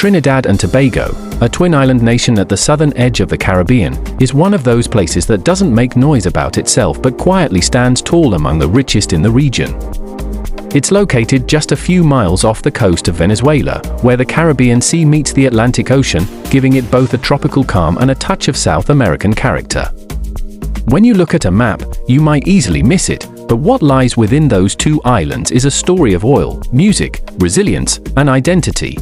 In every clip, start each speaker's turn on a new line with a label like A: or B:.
A: Trinidad and Tobago, a twin island nation at the southern edge of the Caribbean, is one of those places that doesn't make noise about itself but quietly stands tall among the richest in the region. It's located just a few miles off the coast of Venezuela, where the Caribbean Sea meets the Atlantic Ocean, giving it both a tropical calm and a touch of South American character. When you look at a map, you might easily miss it, but what lies within those two islands is a story of oil, music, resilience, and identity.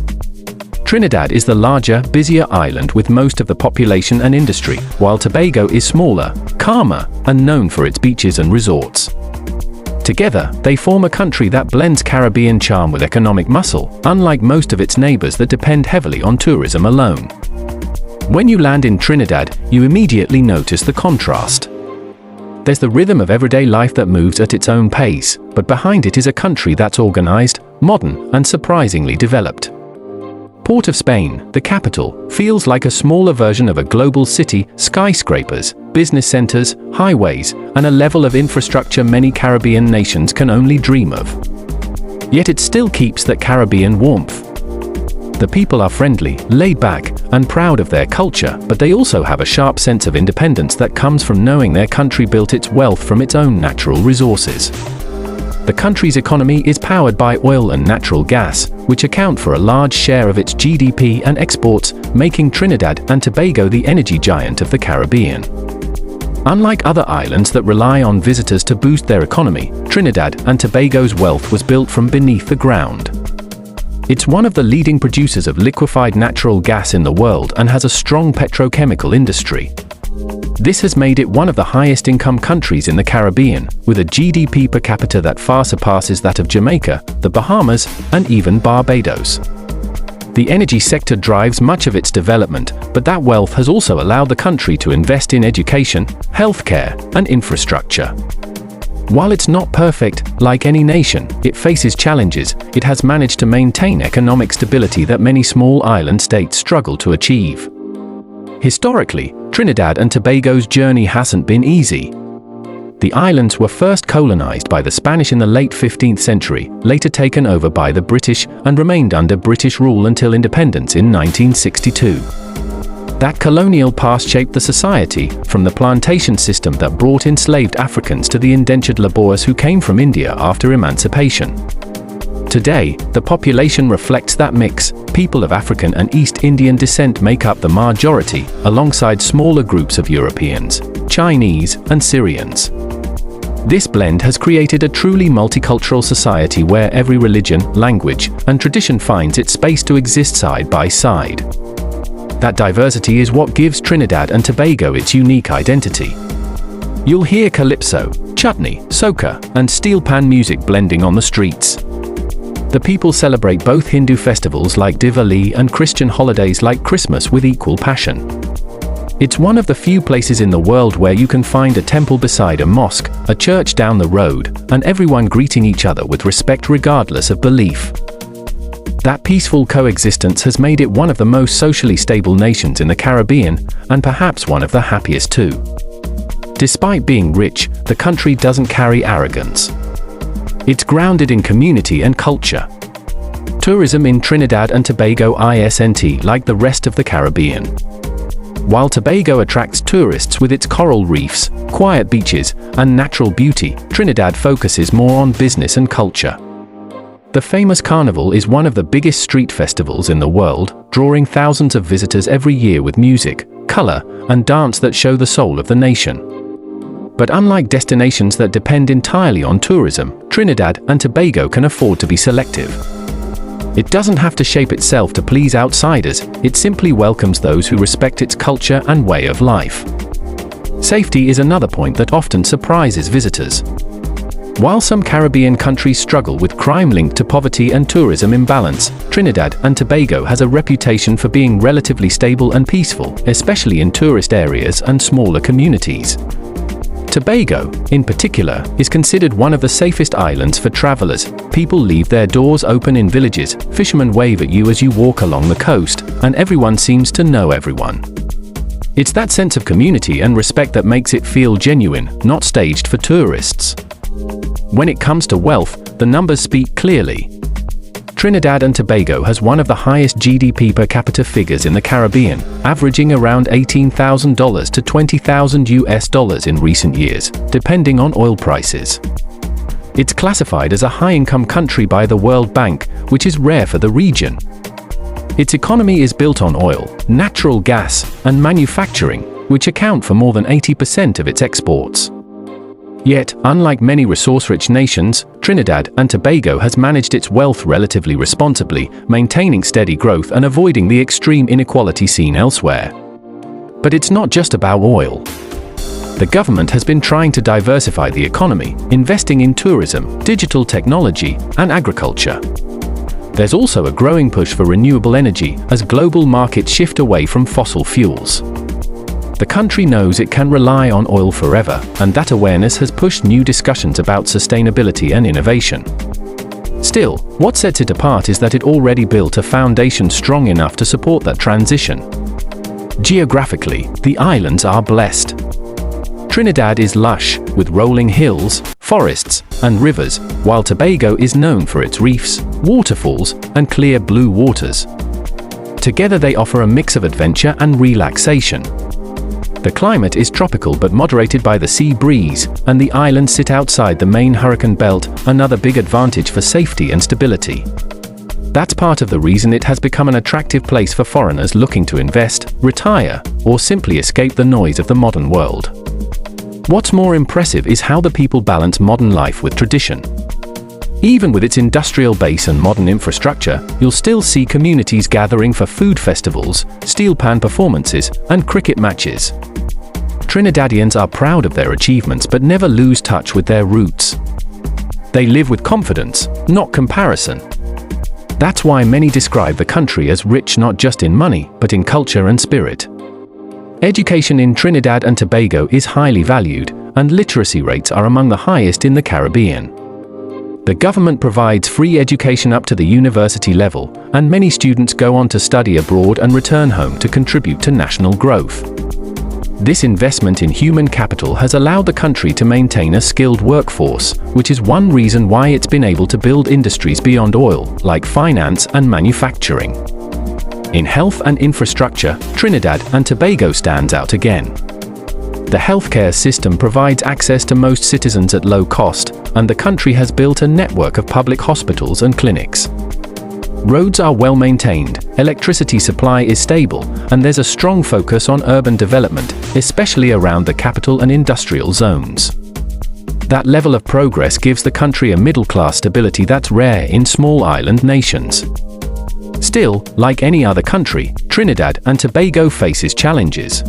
A: Trinidad is the larger, busier island with most of the population and industry, while Tobago is smaller, calmer, and known for its beaches and resorts. Together, they form a country that blends Caribbean charm with economic muscle, unlike most of its neighbors that depend heavily on tourism alone. When you land in Trinidad, you immediately notice the contrast. There's the rhythm of everyday life that moves at its own pace, but behind it is a country that's organized, modern, and surprisingly developed. Port of Spain, the capital, feels like a smaller version of a global city, skyscrapers, business centers, highways, and a level of infrastructure many Caribbean nations can only dream of. Yet it still keeps that Caribbean warmth. The people are friendly, laid back, and proud of their culture, but they also have a sharp sense of independence that comes from knowing their country built its wealth from its own natural resources. The country's economy is powered by oil and natural gas, which account for a large share of its GDP and exports, making Trinidad and Tobago the energy giant of the Caribbean. Unlike other islands that rely on visitors to boost their economy, Trinidad and Tobago's wealth was built from beneath the ground. It's one of the leading producers of liquefied natural gas in the world and has a strong petrochemical industry. This has made it one of the highest income countries in the Caribbean, with a GDP per capita that far surpasses that of Jamaica, the Bahamas, and even Barbados. The energy sector drives much of its development, but that wealth has also allowed the country to invest in education, healthcare, and infrastructure. While it's not perfect, like any nation, it faces challenges. It has managed to maintain economic stability that many small island states struggle to achieve. Historically, Trinidad and Tobago's journey hasn't been easy. The islands were first colonized by the Spanish in the late 15th century, later taken over by the British, and remained under British rule until independence in 1962. That colonial past shaped the society, from the plantation system that brought enslaved Africans to the indentured laborers who came from India after emancipation. Today, the population reflects that mix. People of African and East Indian descent make up the majority, alongside smaller groups of Europeans, Chinese, and Syrians. This blend has created a truly multicultural society where every religion, language, and tradition finds its space to exist side by side. That diversity is what gives Trinidad and Tobago its unique identity. You'll hear calypso, chutney, soca, and steel pan music blending on the streets. The people celebrate both Hindu festivals like Diwali and Christian holidays like Christmas with equal passion. It's one of the few places in the world where you can find a temple beside a mosque, a church down the road, and everyone greeting each other with respect regardless of belief. That peaceful coexistence has made it one of the most socially stable nations in the Caribbean, and perhaps one of the happiest too. Despite being rich, the country doesn't carry arrogance. It's grounded in community and culture. Tourism in Trinidad and Tobago isn't like the rest of the Caribbean. While Tobago attracts tourists with its coral reefs, quiet beaches, and natural beauty, Trinidad focuses more on business and culture. The famous Carnival is one of the biggest street festivals in the world, drawing thousands of visitors every year with music, color, and dance that show the soul of the nation. But unlike destinations that depend entirely on tourism, Trinidad and Tobago can afford to be selective. It doesn't have to shape itself to please outsiders, it simply welcomes those who respect its culture and way of life. Safety is another point that often surprises visitors. While some Caribbean countries struggle with crime linked to poverty and tourism imbalance, Trinidad and Tobago has a reputation for being relatively stable and peaceful, especially in tourist areas and smaller communities. Tobago, in particular, is considered one of the safest islands for travelers. People leave their doors open in villages, fishermen wave at you as you walk along the coast, and everyone seems to know everyone. It's that sense of community and respect that makes it feel genuine, not staged for tourists. When it comes to wealth, the numbers speak clearly. Trinidad and Tobago has one of the highest GDP per capita figures in the Caribbean, averaging around $18,000 to $20,000 in recent years, depending on oil prices. It's classified as a high-income country by the World Bank, which is rare for the region. Its economy is built on oil, natural gas, and manufacturing, which account for more than 80% of its exports. Yet, unlike many resource-rich nations, Trinidad and Tobago has managed its wealth relatively responsibly, maintaining steady growth and avoiding the extreme inequality seen elsewhere. But it's not just about oil. The government has been trying to diversify the economy, investing in tourism, digital technology, and agriculture. There's also a growing push for renewable energy as global markets shift away from fossil fuels. The country knows it can rely on oil forever, and that awareness has pushed new discussions about sustainability and innovation. Still, what sets it apart is that it already built a foundation strong enough to support that transition. Geographically, the islands are blessed. Trinidad is lush, with rolling hills, forests, and rivers, while Tobago is known for its reefs, waterfalls, and clear blue waters. Together they offer a mix of adventure and relaxation. The climate is tropical but moderated by the sea breeze, and the islands sit outside the main hurricane belt, another big advantage for safety and stability. That's part of the reason it has become an attractive place for foreigners looking to invest, retire, or simply escape the noise of the modern world. What's more impressive is how the people balance modern life with tradition. Even with its industrial base and modern infrastructure, you'll still see communities gathering for food festivals, steel pan performances, and cricket matches. Trinidadians are proud of their achievements but never lose touch with their roots. They live with confidence, not comparison. That's why many describe the country as rich not just in money, but in culture and spirit. Education in Trinidad and Tobago is highly valued, and literacy rates are among the highest in the Caribbean. The government provides free education up to the university level, and many students go on to study abroad and return home to contribute to national growth. This investment in human capital has allowed the country to maintain a skilled workforce, which is one reason why it's been able to build industries beyond oil, like finance and manufacturing. In health and infrastructure, Trinidad and Tobago stands out again. The healthcare system provides access to most citizens at low cost, and the country has built a network of public hospitals and clinics. Roads are well maintained, electricity supply is stable, and there's a strong focus on urban development, especially around the capital and industrial zones. That level of progress gives the country a middle-class stability that's rare in small island nations. Still, like any other country, Trinidad and Tobago faces challenges.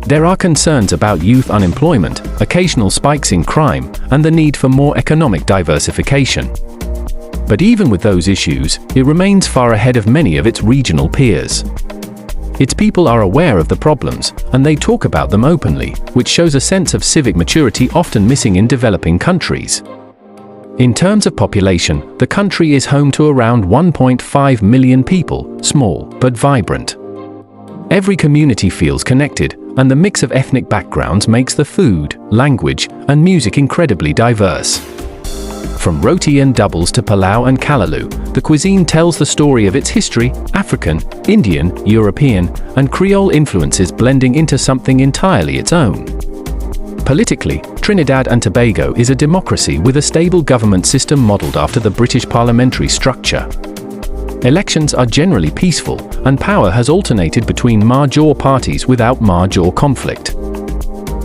A: There are concerns about youth unemployment, occasional spikes in crime, and the need for more economic diversification. But even with those issues, it remains far ahead of many of its regional peers. Its people are aware of the problems, and they talk about them openly, which shows a sense of civic maturity often missing in developing countries. In terms of population, the country is home to around 1.5 million people, small but vibrant. Every community feels connected, and the mix of ethnic backgrounds makes the food, language, and music incredibly diverse. From roti and doubles to palau and kalaloo, the cuisine tells the story of its history, African, Indian, European, and Creole influences blending into something entirely its own. Politically, Trinidad and Tobago is a democracy with a stable government system modeled after the British parliamentary structure. Elections are generally peaceful, and power has alternated between major parties without major conflict.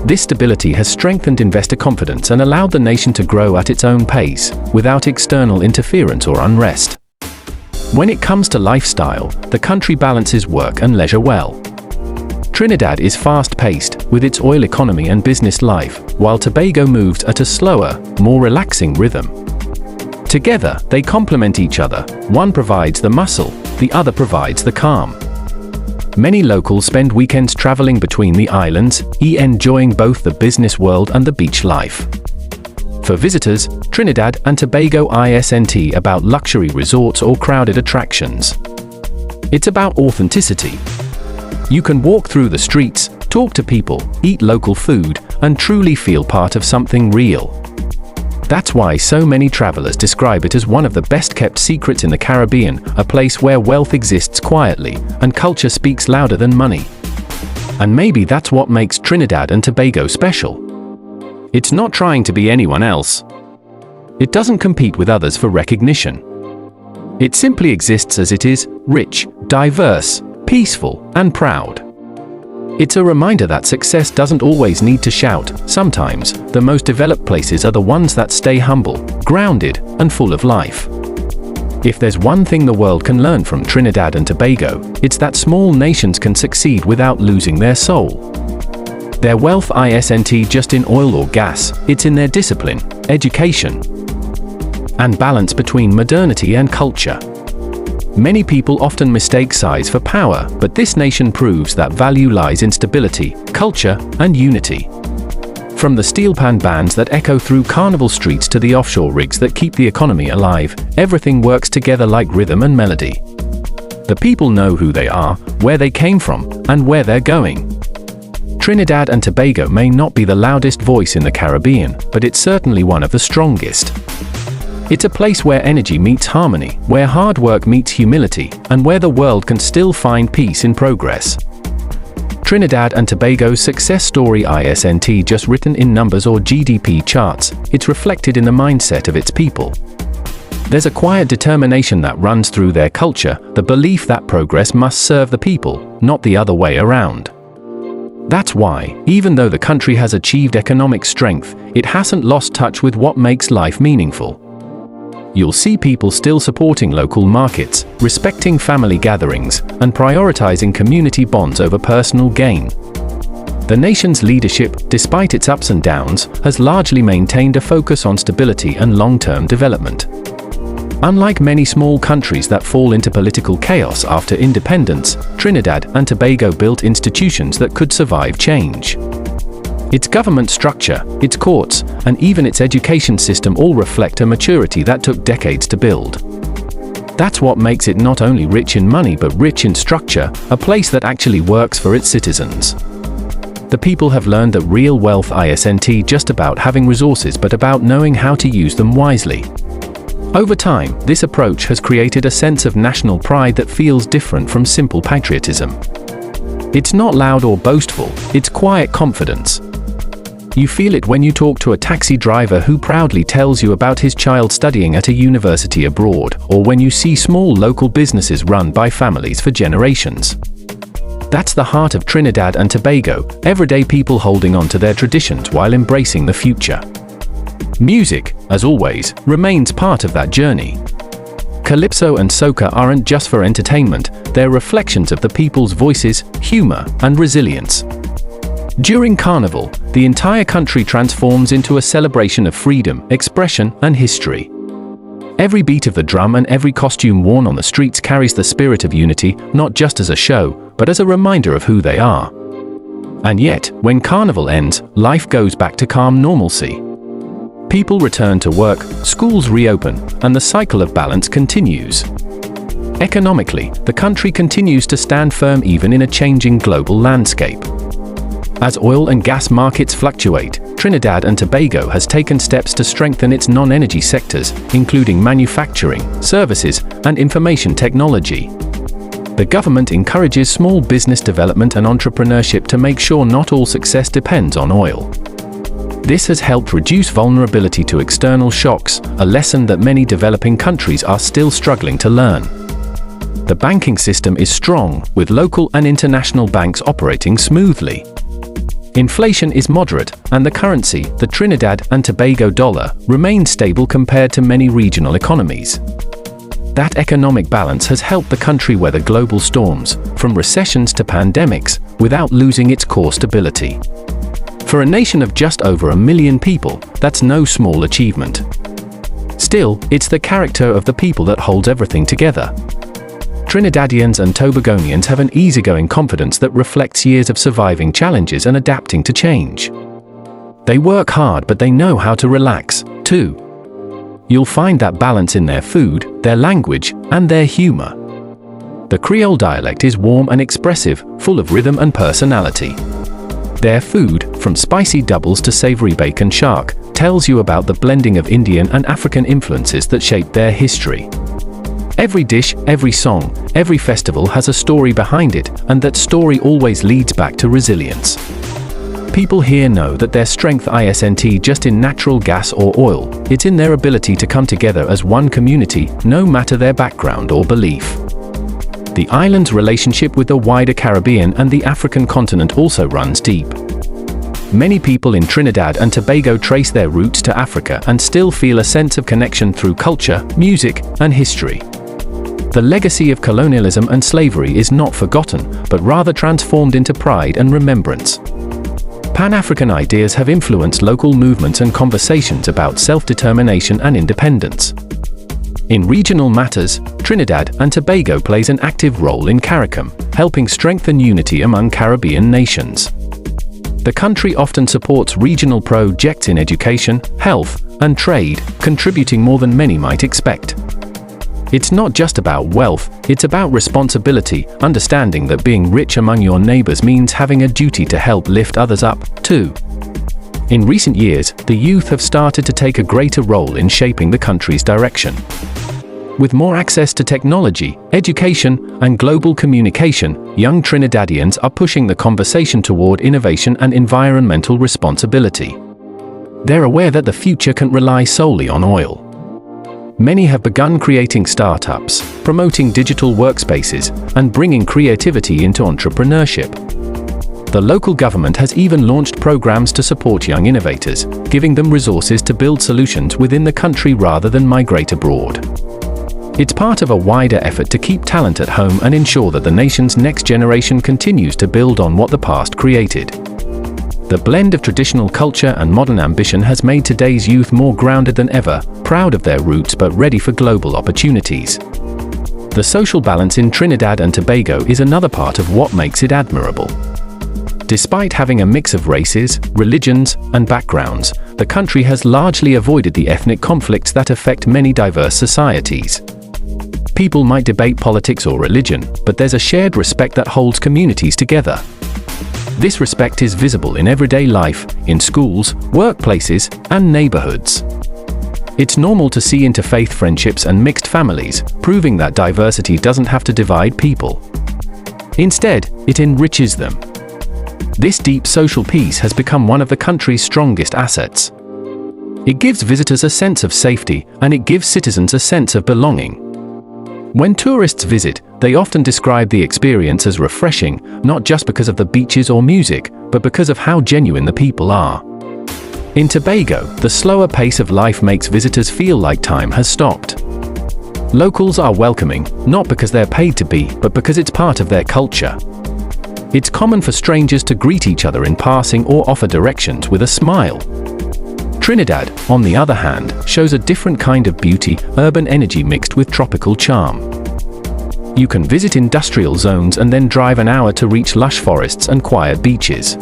A: This stability has strengthened investor confidence and allowed the nation to grow at its own pace, without external interference or unrest. When it comes to lifestyle, the country balances work and leisure well. Trinidad is fast-paced, with its oil economy and business life, while Tobago moves at a slower, more relaxing rhythm. Together, they complement each other. One provides the muscle, the other provides the calm. Many locals spend weekends traveling between the islands, enjoying both the business world and the beach life. For visitors, Trinidad and Tobago isn't about luxury resorts or crowded attractions. It's about authenticity. You can walk through the streets, talk to people, eat local food, and truly feel part of something real. That's why so many travelers describe it as one of the best-kept secrets in the Caribbean, a place where wealth exists quietly, and culture speaks louder than money. And maybe that's what makes Trinidad and Tobago special. It's not trying to be anyone else. It doesn't compete with others for recognition. It simply exists as it is, rich, diverse, peaceful, and proud. It's a reminder that success doesn't always need to shout. Sometimes, the most developed places are the ones that stay humble, grounded, and full of life. If there's one thing the world can learn from Trinidad and Tobago, it's that small nations can succeed without losing their soul. Their wealth isn't just in oil or gas, it's in their discipline, education, and balance between modernity and culture. Many people often mistake size for power, but this nation proves that value lies in stability, culture, and unity. From the steel pan bands that echo through carnival streets to the offshore rigs that keep the economy alive, everything works together like rhythm and melody. The people know who they are, where they came from, and where they're going. Trinidad and Tobago may not be the loudest voice in the Caribbean, but it's certainly one of the strongest. It's a place where energy meets harmony, where hard work meets humility, and where the world can still find peace in progress. Trinidad and Tobago's success story isn't just written in numbers or GDP charts, it's reflected in the mindset of its people. There's a quiet determination that runs through their culture, the belief that progress must serve the people, not the other way around. That's why, even though the country has achieved economic strength, it hasn't lost touch with what makes life meaningful. You'll see people still supporting local markets, respecting family gatherings, and prioritizing community bonds over personal gain. The nation's leadership, despite its ups and downs, has largely maintained a focus on stability and long-term development. Unlike many small countries that fall into political chaos after independence, Trinidad and Tobago built institutions that could survive change. Its government structure, its courts, and even its education system all reflect a maturity that took decades to build. That's what makes it not only rich in money but rich in structure, a place that actually works for its citizens. The people have learned that real wealth isn't just about having resources but about knowing how to use them wisely. Over time, this approach has created a sense of national pride that feels different from simple patriotism. It's not loud or boastful, it's quiet confidence. You feel it when you talk to a taxi driver who proudly tells you about his child studying at a university abroad, or when you see small local businesses run by families for generations. That's the heart of Trinidad and Tobago, everyday people holding on to their traditions while embracing the future. Music, as always, remains part of that journey. Calypso and soca aren't just for entertainment, they're reflections of the people's voices, humor, and resilience. During Carnival, the entire country transforms into a celebration of freedom, expression, and history. Every beat of the drum and every costume worn on the streets carries the spirit of unity, not just as a show, but as a reminder of who they are. And yet, when Carnival ends, life goes back to calm normalcy. People return to work, schools reopen, and the cycle of balance continues. Economically, the country continues to stand firm even in a changing global landscape. As oil and gas markets fluctuate, Trinidad and Tobago has taken steps to strengthen its non-energy sectors, including manufacturing, services, and information technology. The government encourages small business development and entrepreneurship to make sure not all success depends on oil. This has helped reduce vulnerability to external shocks, a lesson that many developing countries are still struggling to learn. The banking system is strong, with local and international banks operating smoothly. Inflation is moderate, and the currency, the Trinidad and Tobago dollar, remains stable compared to many regional economies. That economic balance has helped the country weather global storms, from recessions to pandemics, without losing its core stability. For a nation of just over 1 million people, that's no small achievement. Still, it's the character of the people that holds everything together. Trinidadians and Tobagonians have an easygoing confidence that reflects years of surviving challenges and adapting to change. They work hard, but they know how to relax, too. You'll find that balance in their food, their language, and their humor. The Creole dialect is warm and expressive, full of rhythm and personality. Their food, from spicy doubles to savory bacon shark, tells you about the blending of Indian and African influences that shaped their history. Every dish, every song, every festival has a story behind it, and that story always leads back to resilience. People here know that their strength isn't just in natural gas or oil, it's in their ability to come together as one community, no matter their background or belief. The island's relationship with the wider Caribbean and the African continent also runs deep. Many people in Trinidad and Tobago trace their roots to Africa and still feel a sense of connection through culture, music, and history. The legacy of colonialism and slavery is not forgotten, but rather transformed into pride and remembrance. Pan-African ideas have influenced local movements and conversations about self-determination and independence. In regional matters, Trinidad and Tobago plays an active role in CARICOM, helping strengthen unity among Caribbean nations. The country often supports regional projects in education, health, and trade, contributing more than many might expect. It's not just about wealth, it's about responsibility, understanding that being rich among your neighbors means having a duty to help lift others up, too. In recent years, the youth have started to take a greater role in shaping the country's direction. With more access to technology, education, and global communication, young Trinidadians are pushing the conversation toward innovation and environmental responsibility. They're aware that the future can't rely solely on oil. Many have begun creating startups, promoting digital workspaces, and bringing creativity into entrepreneurship. The local government has even launched programs to support young innovators, giving them resources to build solutions within the country rather than migrate abroad. It's part of a wider effort to keep talent at home and ensure that the nation's next generation continues to build on what the past created. The blend of traditional culture and modern ambition has made today's youth more grounded than ever, proud of their roots but ready for global opportunities. The social balance in Trinidad and Tobago is another part of what makes it admirable. Despite having a mix of races, religions, and backgrounds, the country has largely avoided the ethnic conflicts that affect many diverse societies. People might debate politics or religion, but there's a shared respect that holds communities together. This respect is visible in everyday life, in schools, workplaces, and neighborhoods. It's normal to see interfaith friendships and mixed families, proving that diversity doesn't have to divide people. Instead, it enriches them. This deep social peace has become one of the country's strongest assets. It gives visitors a sense of safety, and it gives citizens a sense of belonging. When tourists visit, they often describe the experience as refreshing, not just because of the beaches or music, but because of how genuine the people are. In Tobago, the slower pace of life makes visitors feel like time has stopped. Locals are welcoming, not because they're paid to be, but because it's part of their culture. It's common for strangers to greet each other in passing or offer directions with a smile. Trinidad, on the other hand, shows a different kind of beauty, urban energy mixed with tropical charm. You can visit industrial zones and then drive an hour to reach lush forests and quiet beaches.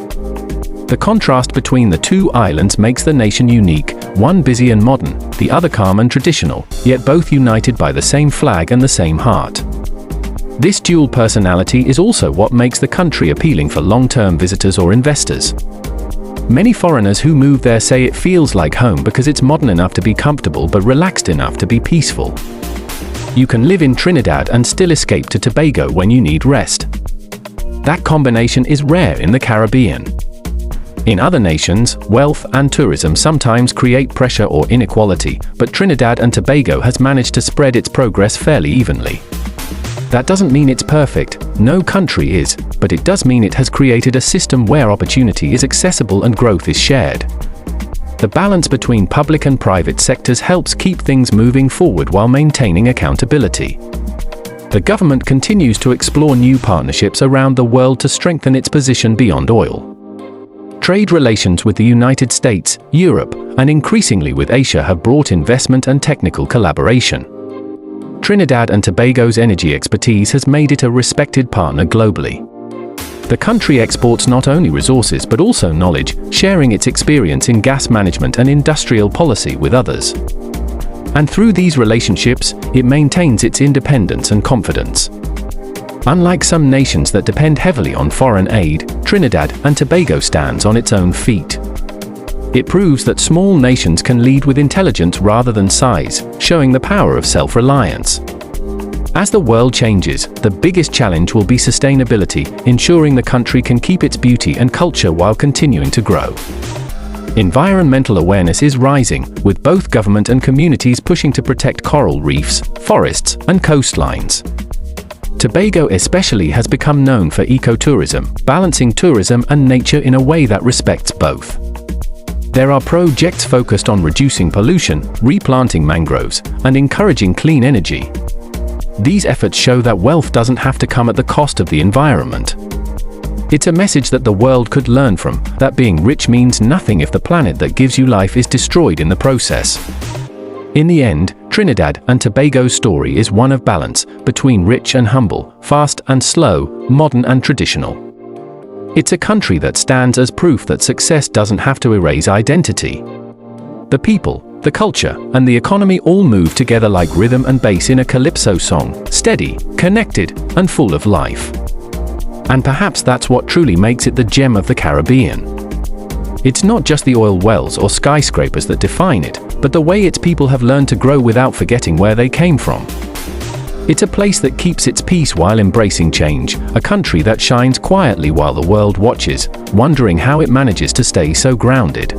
A: The contrast between the two islands makes the nation unique, one busy and modern, the other calm and traditional, yet both united by the same flag and the same heart. This dual personality is also what makes the country appealing for long-term visitors or investors. Many foreigners who move there say it feels like home because it's modern enough to be comfortable but relaxed enough to be peaceful. You can live in Trinidad and still escape to Tobago when you need rest. That combination is rare in the Caribbean. In other nations, wealth and tourism sometimes create pressure or inequality, but Trinidad and Tobago has managed to spread its progress fairly evenly. That doesn't mean it's perfect, no country is, but it does mean it has created a system where opportunity is accessible and growth is shared. The balance between public and private sectors helps keep things moving forward while maintaining accountability. The government continues to explore new partnerships around the world to strengthen its position beyond oil. Trade relations with the United States, Europe, and increasingly with Asia have brought investment and technical collaboration. Trinidad and Tobago's energy expertise has made it a respected partner globally. The country exports not only resources but also knowledge, sharing its experience in gas management and industrial policy with others. And through these relationships, it maintains its independence and confidence. Unlike some nations that depend heavily on foreign aid, Trinidad and Tobago stands on its own feet. It proves that small nations can lead with intelligence rather than size, showing the power of self-reliance. As the world changes, the biggest challenge will be sustainability, ensuring the country can keep its beauty and culture while continuing to grow. Environmental awareness is rising, with both government and communities pushing to protect coral reefs, forests, and coastlines. Tobago especially has become known for ecotourism, balancing tourism and nature in a way that respects both. There are projects focused on reducing pollution, replanting mangroves, and encouraging clean energy. These efforts show that wealth doesn't have to come at the cost of the environment. It's a message that the world could learn from, that being rich means nothing if the planet that gives you life is destroyed in the process. In the end, Trinidad and Tobago's story is one of balance, between rich and humble, fast and slow, modern and traditional. It's a country that stands as proof that success doesn't have to erase identity. The people, the culture, and the economy all move together like rhythm and bass in a calypso song, steady, connected, and full of life. And perhaps that's what truly makes it the gem of the Caribbean. It's not just the oil wells or skyscrapers that define it, but the way its people have learned to grow without forgetting where they came from. It's a place that keeps its peace while embracing change, a country that shines quietly while the world watches, wondering how it manages to stay so grounded.